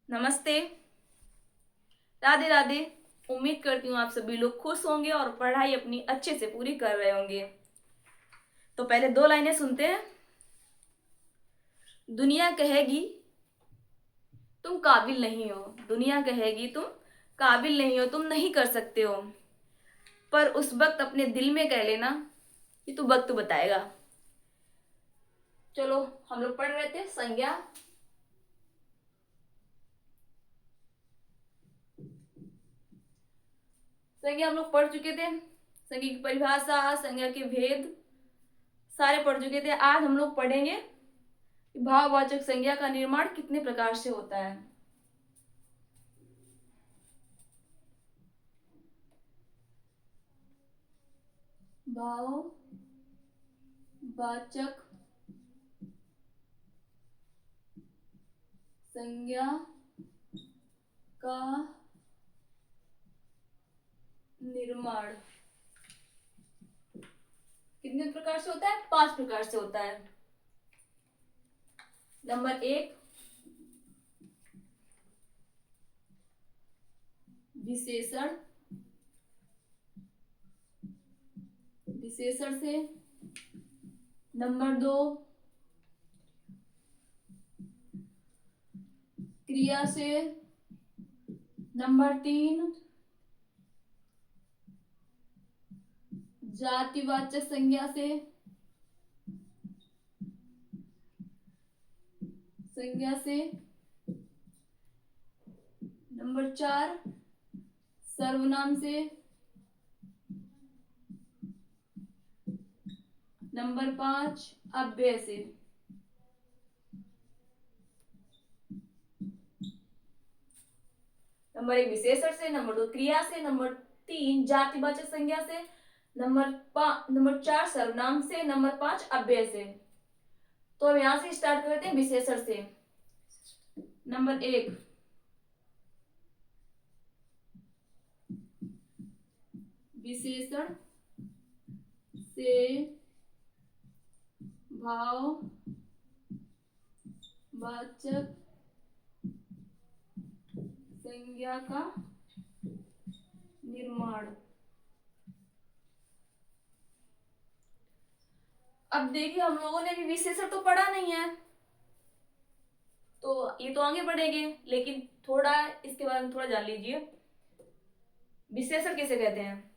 नमस्ते। राधे राधे। उम्मीद करती हूँ आप सभी लोग खुश होंगे और पढ़ाई अपनी अच्छे से पूरी कर रहे होंगे। तो पहले दो लाइनें सुनते हैं। दुनिया कहेगी तुम काबिल नहीं हो, दुनिया कहेगी तुम काबिल नहीं हो, तुम नहीं कर सकते हो, पर उस वक्त अपने दिल में कह लेना कि तू वक्त बताएगा। चलो, हम लोग पढ़ रहे थे संज्ञा। संज्ञा हम लोग पढ़ चुके थे। संज्ञा की परिभाषा, संज्ञा के भेद सारे पढ़ चुके थे। आज हम लोग पढ़ेंगे कि भाववाचक संज्ञा का निर्माण कितने प्रकार से होता है। भाववाचक संज्ञा का निर्माण कितने प्रकार से होता है? 5 प्रकार से होता है। नंबर 1, विशेषण। विशेषण से। नंबर 2, क्रिया से। नंबर 3, जातिवाचक संज्ञा से। नंबर 4, सर्वनाम से। नंबर 5, अव्यय से। नंबर 1 विशेषण से, नंबर 2 क्रिया से, नंबर 3 जातिवाचक संज्ञा से, नंबर 4 सर्वनाम से, नंबर 5 अव्यय से। तो हम यहां से स्टार्ट करते हैं विशेषण से। नंबर 1, विशेषण से भाववाचक संज्ञा का निर्माण। अब देखिए, हम लोगों ने भी विशेषण तो पढ़ा नहीं है, तो ये तो आगे बढ़ेंगे, लेकिन थोड़ा इसके बारे में थोड़ा जान लीजिए। विशेषण किसे कहते हैं?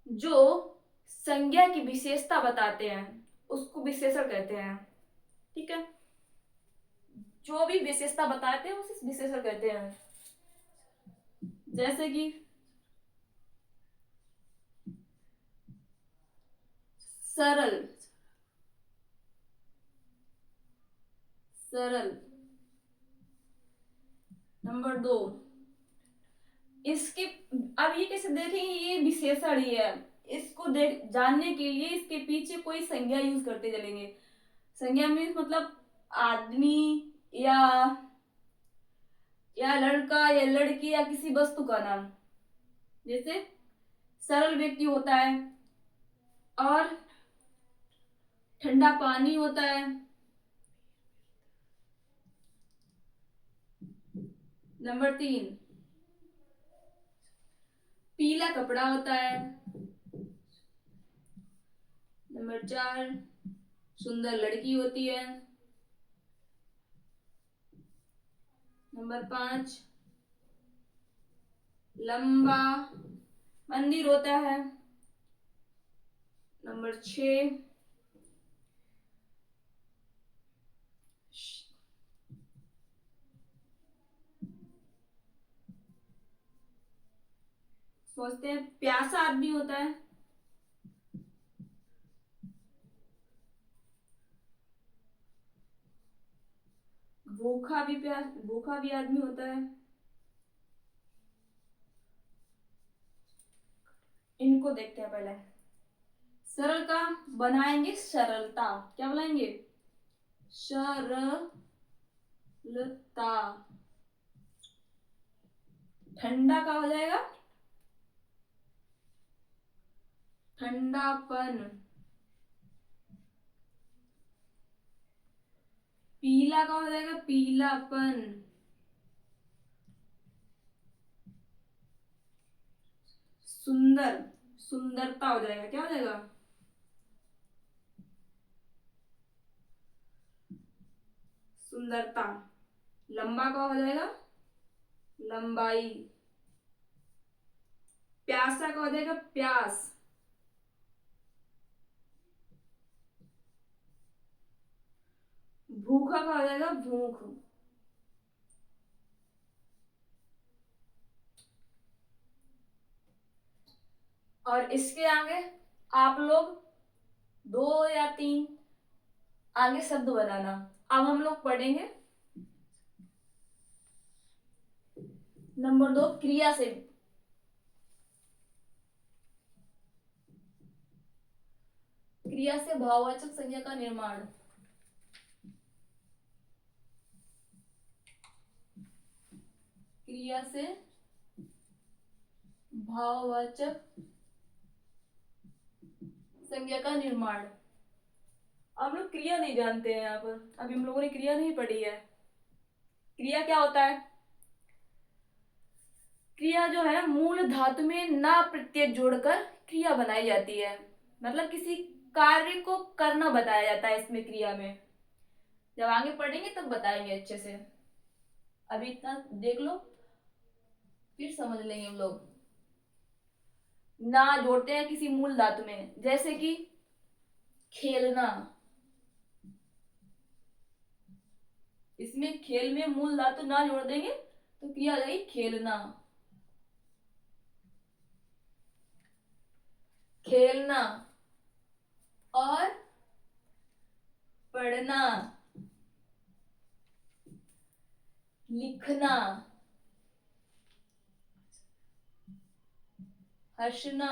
जो संज्ञा की विशेषता बताते हैं उसको विशेषण कहते हैं। ठीक है, जो भी विशेषता बताते हैं उसे विशेषण कहते हैं। जैसे कि सरल। सरल। नंबर 2, इसके अब ये कैसे देखेंगे? ये विशेषण ही है, इसको देख जानने के लिए इसके पीछे कोई संज्ञा यूज करते चलेंगे। संज्ञा मीन्स मतलब आदमी या लड़का या लड़की या किसी वस्तु का नाम। जैसे सरल व्यक्ति होता है और ठंडा पानी होता है। नंबर 3, पीला कपड़ा होता है। नंबर 4, सुंदर लड़की होती है। नंबर 5, लंबा मंदिर होता है। नंबर 6, सोचते हैं प्यासा आदमी होता है। भूखा भी आदमी होता है। इनको देखते हैं पहले। सरल का बनाएंगे सरलता। क्या बनाएंगे? सरलता। ठंडा का हो जाएगा ठंडापन। पीला का हो जाएगा पीलापन। सुंदर, सुंदरता हो जाएगा, क्या हो जाएगा? सुंदरता। लंबा का हो जाएगा लंबाई। प्यासा का हो जाएगा प्यास। भूखा का हो जाएगा भूख। और इसके आगे आप लोग दो या तीन आगे शब्द बनाना। अब हम लोग पढ़ेंगे नंबर 2 क्रिया से। क्रिया से भाववाचक संज्ञा का निर्माण। क्रिया से भाववाचक संज्ञा का निर्माण। हम लोग क्रिया नहीं जानते हैं यहाँ पर, अभी हम लोगों ने क्रिया नहीं पढ़ी है। क्रिया क्या होता है? क्रिया जो है मूल धातु में ना प्रत्यय जोड़कर क्रिया बनाई जाती है। मतलब किसी कार्य को करना बताया जाता है इसमें, क्रिया में। जब आगे पढ़ेंगे तब बताएंगे अच्छे से, अभी इतना देख लो फिर समझ लेंगे हम लोग। ना जोड़ते हैं किसी मूल धातु में, जैसे कि खेलना। इसमें खेल में मूल धातु ना जोड़ देंगे तो क्रिया आ जाएगी खेलना। खेलना और पढ़ना, लिखना, हंसना,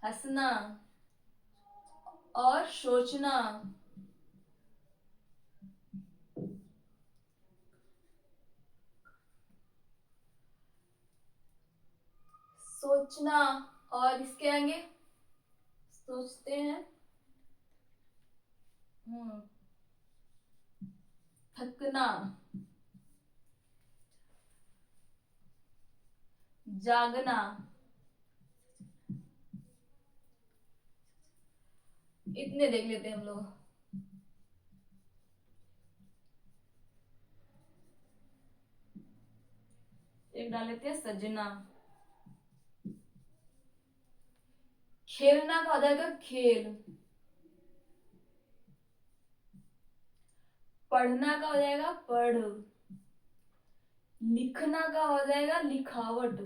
हंसना और सोचना। सोचना और इसके आगे सोचते हैं। थकना, जागना। इतने देख लेते हैं हम लोग। एक डाल लेते हैं सजना। खेलना का हो जाएगा खेल। पढ़ना का हो जाएगा पढ़। लिखना का हो जाएगा लिखावट।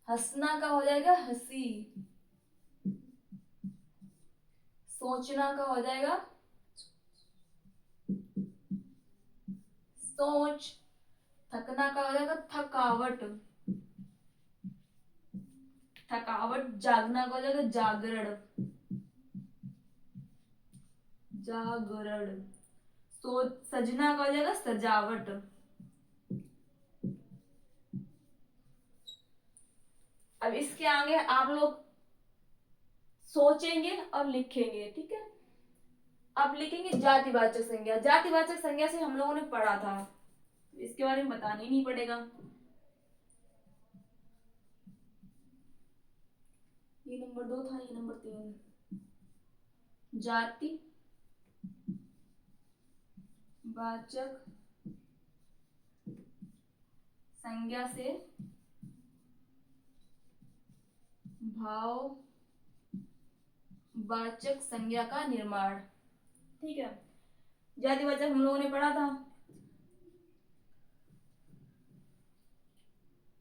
हंसना का हो जाएगा हंसी। सोचना का हो जाएगा सोच। थकना का हो जाएगा थकावट। थकावट। जागना का हो जाएगा जागरण। जागरण। सजना का हो जाएगा सजावट। अब इसके आगे आप लोग सोचेंगे और लिखेंगे, ठीक है? अब लिखेंगे जातिवाचक संज्ञा। जातिवाचक संज्ञा से हम लोगों ने पढ़ा था, इसके बारे में बताना ही नहीं पड़ेगा। ये नंबर 2 था, ये नंबर 3। जाति वाचक संज्ञा से भाव वाचक संज्ञा का निर्माण, ठीक है? जातिवाचक हम लोगों ने पढ़ा था।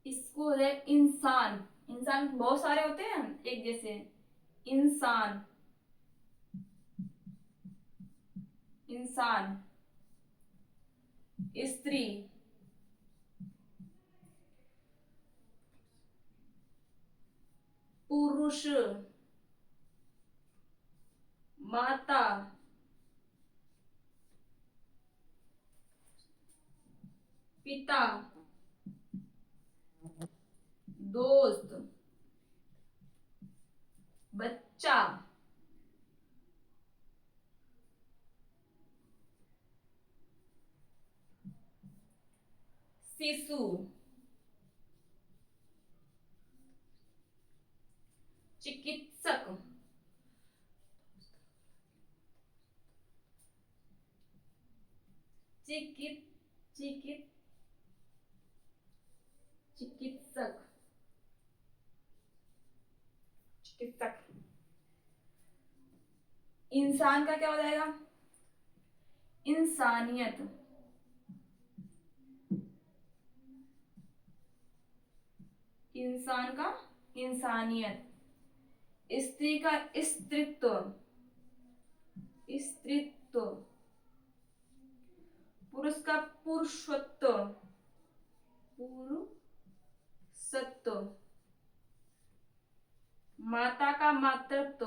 इसको है इंसान। इंसान बहुत सारे होते हैं एक जैसे। इंसान, इंसान। स्त्री, पुरुष, माता, पिता, दोस्त, बच्चा, शिशु, चिकित्सक, चिकित चिकित चिकित्सक, चिकित्सक। इंसान का क्या हो जाएगा? इंसानियत, इंसान का इंसानियत। स्त्री का स्त्रीत्व, स्त्रीत्व। पुरुष का पुरुषत्व, पुरुषत्व। माता का मातृत्व,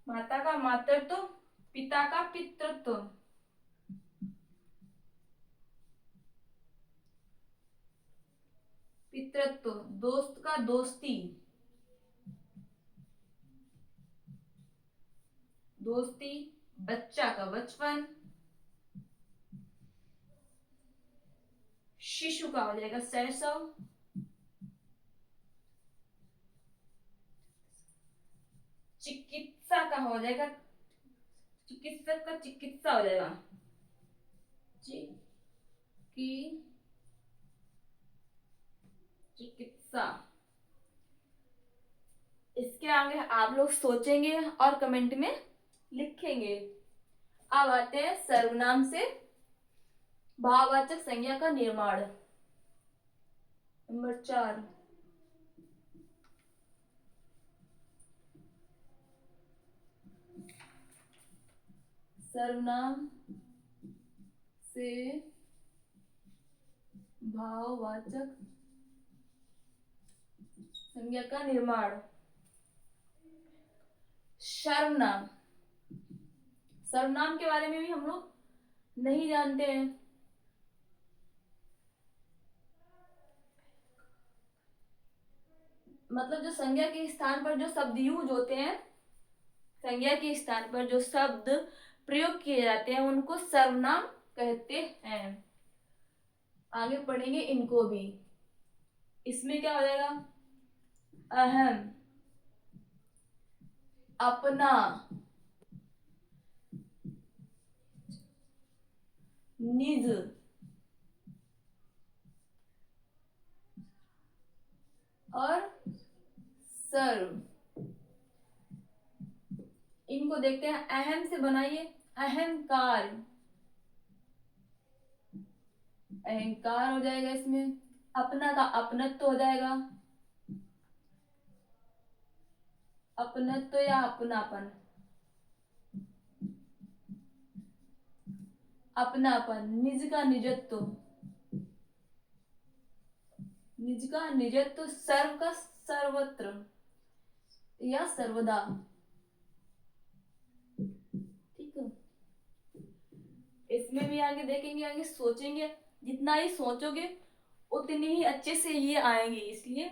माता का मातृत्व। पिता का पितृत्व, पितृत्व। दोस्त का दोस्ती, दोस्ती। बच्चा का बचपन। शिशु का हो जाएगा शैशव। चिकित्सा का हो जाएगा, चिकित्सक का चिकित्सा हो जाएगा, चिकित्सा। इसके आगे आप लोग सोचेंगे और कमेंट में लिखेंगे। अब आते हैं सर्वनाम से भाववाचक संज्ञा का निर्माण। नंबर 4, सर्वनाम से भाववाचक संज्ञा का निर्माण। सर्वनाम, सर्वनाम के बारे में भी हम लोग नहीं जानते हैं। मतलब जो संज्ञा के स्थान पर जो शब्द यूज होते हैं, संज्ञा के स्थान पर जो शब्द प्रयोग किए जाते हैं उनको सर्वनाम कहते हैं। आगे पढ़ेंगे इनको भी। इसमें क्या हो जाएगा? अहम, अपना, निज, और सर्व। इनको देखते हैं। अहम से बनाइए अहंकार, अहंकार हो जाएगा इसमें। अपना का अपनत्व हो जाएगा, अपनत्व या अपनापन, अपनापन। निज का निजत्व, निज का निजत्व। सर्व का सर्वत्र या सर्वदा। ठीक है, इसमें भी आगे देखेंगे, आगे सोचेंगे। जितना ही सोचोगे उतनी ही अच्छे से ये आएंगे, इसलिए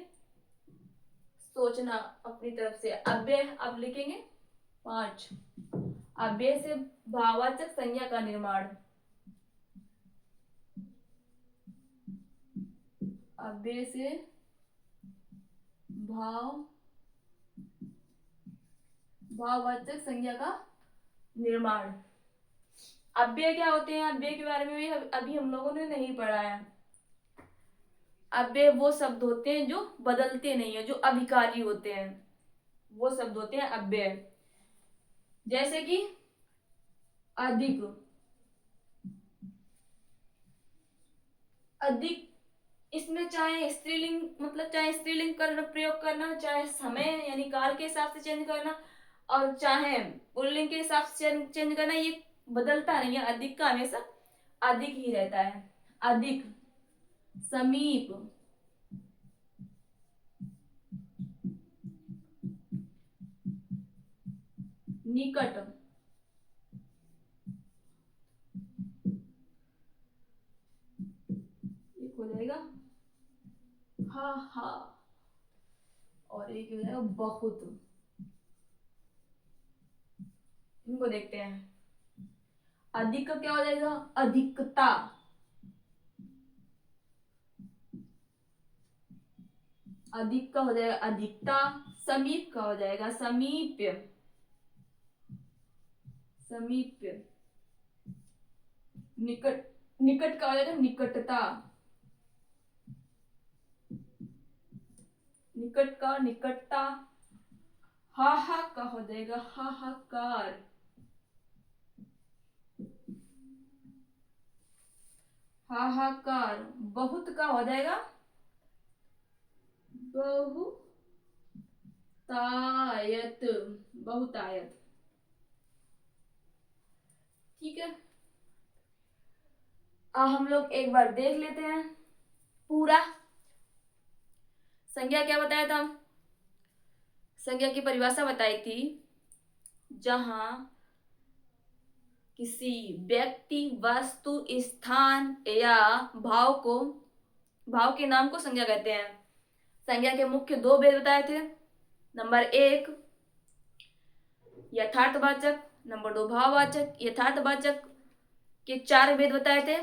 सोचना अपनी तरफ से। अव्यय अब लिखेंगे 5। अव्यय से भाववाचक संज्ञा का निर्माण। अव्यय से भाववाचक संज्ञा का निर्माण। अव्यय क्या होते हैं? अव्यय के बारे में भी अभी हम लोगों ने नहीं पढ़ा है। अव्यय वो शब्द होते हैं जो बदलते नहीं है, जो अभिकारी होते हैं, वो शब्द होते हैं अव्यय। जैसे कि अधिक, अधिक। इसमें चाहे स्त्रीलिंग, मतलब चाहे स्त्रीलिंग कर प्रयोग करना, चाहे समय यानी काल के हिसाब से चेंज करना, और चाहे पुल्लिंग के हिसाब से चेंज करना, ये बदलता नहीं है। अधिक का हमेशा अधिक ही रहता है। अधिक, समीप, निकट, एक हो जाएगा हा, और एक हो जाएगा बहुत। इनको देखते हैं। अधिक का क्या हो जाएगा? अधिकता। अधिक का हो जाएगा अधिकता। समीप का हो जाएगा समीप्य। समीप्य। निकट, निकट का हो जाएगा निकटता। निकट का निकटता। हाहा का हो जाएगा हाहाकार। हाहाकार। बहुत का हो जाएगा बहुतायत। बहुतायत। ठीक है, अब हम लोग एक बार देख लेते हैं पूरा। संज्ञा क्या बताया था? संज्ञा की परिभाषा बताई थी, जहां किसी व्यक्ति, वस्तु, स्थान या भाव के नाम को संज्ञा कहते हैं। संज्ञा के मुख्य दो भेद बताए थे। Number 1 यथार्थवाचक, number 2 भाववाचक। यथार्थवाचक के 4 भेद बताए थे,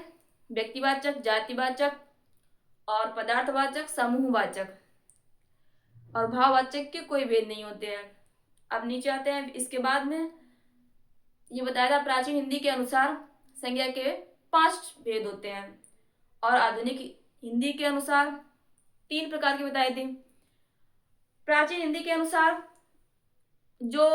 व्यक्तिवाचक, जातिवाचक और पदार्थवाचक, समूहवाचक। और भाववाचक के कोई भेद नहीं होते हैं। अब नीचे आते हैं। इसके बाद में ये बताया था प्राचीन हिंदी के अनुसार संज्ञा के 5 भेद होते हैं, और आधुनिक हिंदी के अनुसार 3 प्रकार के बताए थे। प्राचीन हिंदी के अनुसार जो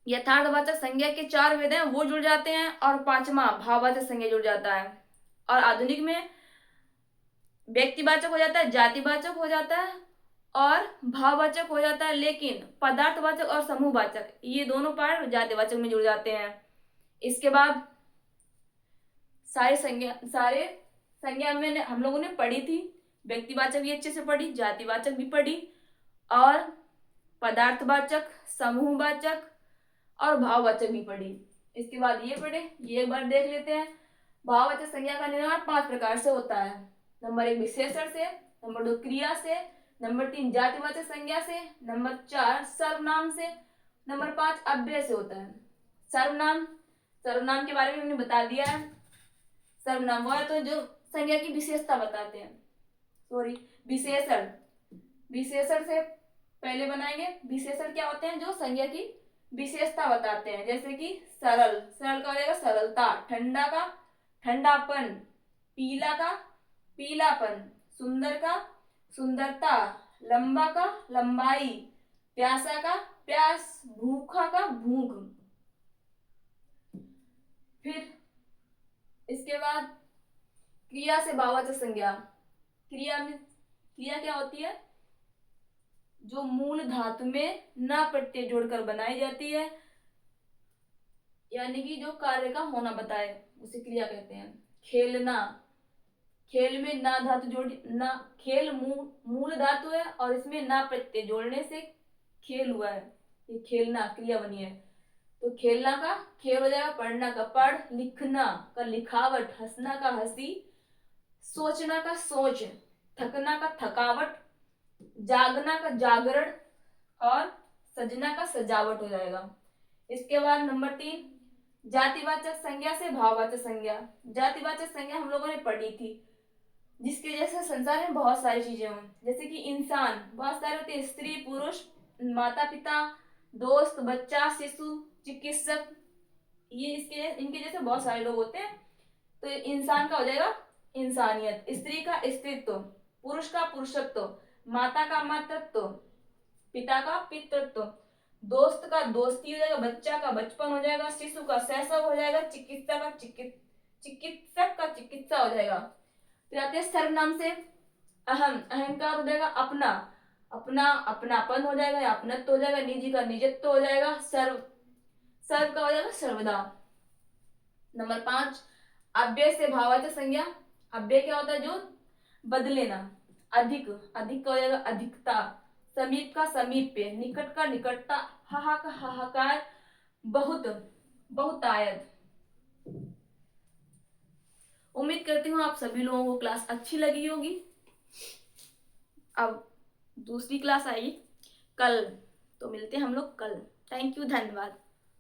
यथार्थवाचक संज्ञा के 4 भेद हैं वो जुड़ जाते हैं, और 5वां भाववाचक संज्ञा जुड़ जाता है। और आधुनिक में व्यक्तिवाचक हो जाता है, जातिवाचक हो जाता है और भाववाचक हो जाता है, लेकिन पदार्थवाचक और समूहवाचक ये दोनों पार्ट जातिवाचक में जुड़ जाते हैं। इसके बाद सारे संज्ञा में हम लोगों ने पढ़ी थी। व्यक्तिवाचक भी अच्छे से पढ़ी, जातिवाचक भी पढ़ी, और पदार्थवाचक, समूहवाचक और भाववाचक भी पढ़ी। इसके बाद ये पढ़े, ये एक बार देख लेते हैं। भाववाचक संज्ञा का निर्माण 5 प्रकार से होता है। नंबर 1 विशेषण से, नंबर 2 क्रिया से, नंबर 3 जातिवाचक संज्ञा से, नंबर 4 सर्वनाम से, नंबर 5 अव्यय से होता है। सर्वनाम, सर्वनाम के बारे में हमने बता दिया है। सर्वनाम वह तो जो संज्ञा की विशेषता बताते हैं। सॉरी, विशेषण। विशेषण से पहले बनाएंगे। विशेषण क्या होते हैं? जो संज्ञा की विशेषता बताते हैं। जैसे कि सरल, सरल का हो जाएगा सरलता। ठंडा का ठंडापन। पीला का पीलापन। सुंदर का सुंदरता। लंबा का लंबाई। प्यासा का प्यास। भूखा का भूख। फिर इसके बाद क्रिया से भाववाचक संज्ञा। क्रिया क्या होती है? जो मूल धातु में ना प्रत्यय जोड़कर बनाई जाती है, यानी कि जो कार्य का होना बताए, उसे क्रिया कहते हैं। खेलना, खेल में ना धातु जोड़ ना, खेल मूल धातु है और इसमें ना प्रत्यय जोड़ने से खेल हुआ है, ये खेलना क्रिया बनी है। तो खेलना का खेल हो जाएगा, पढ़ना का पढ़, लिखना का लिखावट, हंसना का हंसी, सोचना का सोच, थकना का थकावट, जागना का जागरण और सजना का सजावट हो जाएगा। इसके बाद नंबर 3 जातिवाचक संज्ञा से भाववाचक संज्ञा। जातिवाचक संज्ञा हम लोगों ने पढ़ी थी, जिसके जैसे संसार में बहुत सारी चीजें हों, जैसे कि इंसान बहुत सारे होते हैं, स्त्री, पुरुष, माता पिता, दोस्त, बच्चा, शिशु, चिकित्सक, ये इनके जैसे बहुत सारे लोग होते हैं। तो इंसान का हो जाएगा इंसानियत, स्त्री का स्त्रीत्व, पुरुष का पुरुषत्व, माता का मातृत्व, पिता का पितृत्व, दोस्त का दोस्ती हो जाएगा, बच्चा का बचपन हो जाएगा, शिशु का शैशव हो जाएगा, चिकित्सक का चिकित्सा हो जाएगा। फिर आते हैं सर्वनाम से। अहम, अहंकार हो जाएगा, अपना, अपना अपनापन हो जाएगा या अपनत्व हो जाएगा, निजी का निजत्व हो जाएगा, सर्व, सर्व का हो जाएगा सर्वदा। नंबर 5 अव्यय से भाववाचक संज्ञा। अव्यय क्या होता है? जो बदले ना। अधिक, अधिक का हो जाएगा अधिकता, समीप का समीप्य, निकट का निकटता, हाहा का हाहाकार, बहुत, बहुतायत। उम्मीद करती हूँ आप सभी लोगों को क्लास अच्छी लगी होगी। अब दूसरी क्लास आएगी कल, तो मिलते हैं हम लोग कल। थैंक यू, धन्यवाद।